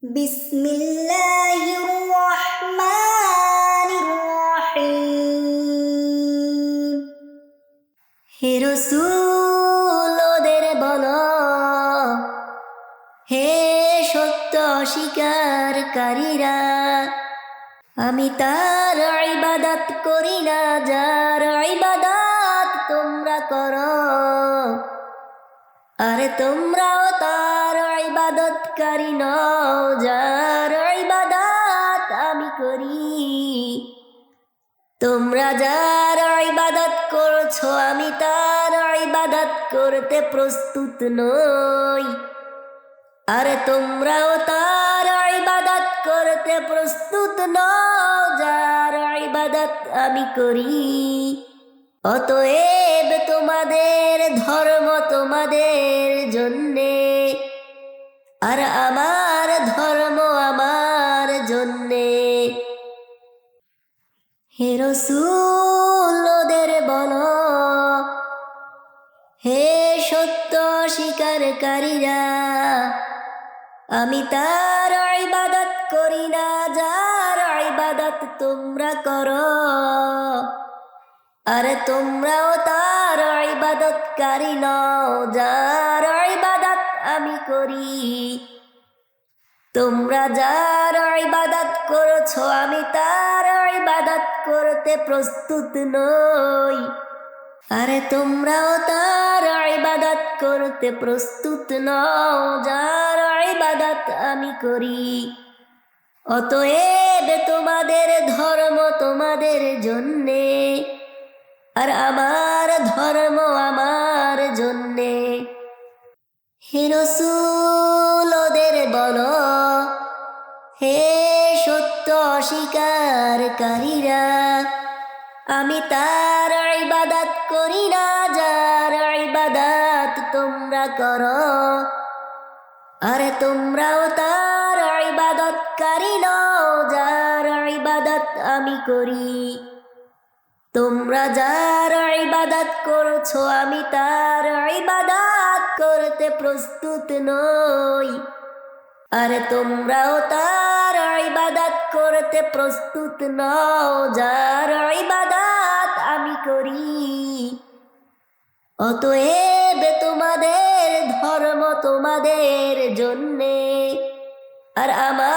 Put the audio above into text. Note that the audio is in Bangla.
বিসমিল্লাহির রহমানির রহিম। হে রাসূল ওদের বলো, হে সত্য অস্বীকারীরা, আমি তার ইবাদত করি না যার ইবাদত তোমরা করো, আরে তোমরাও তার ইবাদতকারী নও যার ইবাদত আমি করি। তোমরা যার ইবাদত করছো আমি তার ইবাদত করতে প্রস্তুত নই, আরে তোমরাও তার ইবাদত করতে প্রস্তুত নও যার ইবাদত আমি করি। অতএব তোমাদের ধর্ম তোমাদের জন্যে, আর আমার ধর্ম আমার জন্যে। হে রাসূল ওদের বলো, হে সত্য স্বীকারীরা, আমি তার ইবাদত করি না যার ইবাদত তোমরা করো, আরে তোমরাও তার ইবাদতকারী নও যার ইবাদত আমি করি। তোমরা যার ইবাদত করছো আমি তার ইবাদত করতে প্রস্তুত নই, আরে তোমরাও তার ইবাদত করতে প্রস্তুত নও যার ইবাদত আমি করি। অতএব তোমাদের ধর্ম তোমাদের জন্যে, আর আমার ধর্ম আমার জন্যে। হে রাসূল ওদের বলো, হে সত্য অস্বীকারীরা, আমি তার ইবাদত করি না যার ইবাদত তোমরা করো, আরে তোমরাও তার ইবাদতকারী নও যার ইবাদত আমি করি। তোমরা যার ইবাদত করছো আমি তার ইবাদত করতে প্রস্তুত নই, আরে তোমরাও তার ইবাদত করতে প্রস্তুত নও যার ইবাদত আমি করি। অতএব তোমাদের ধর্ম তোমাদের জন্যে, আর আমার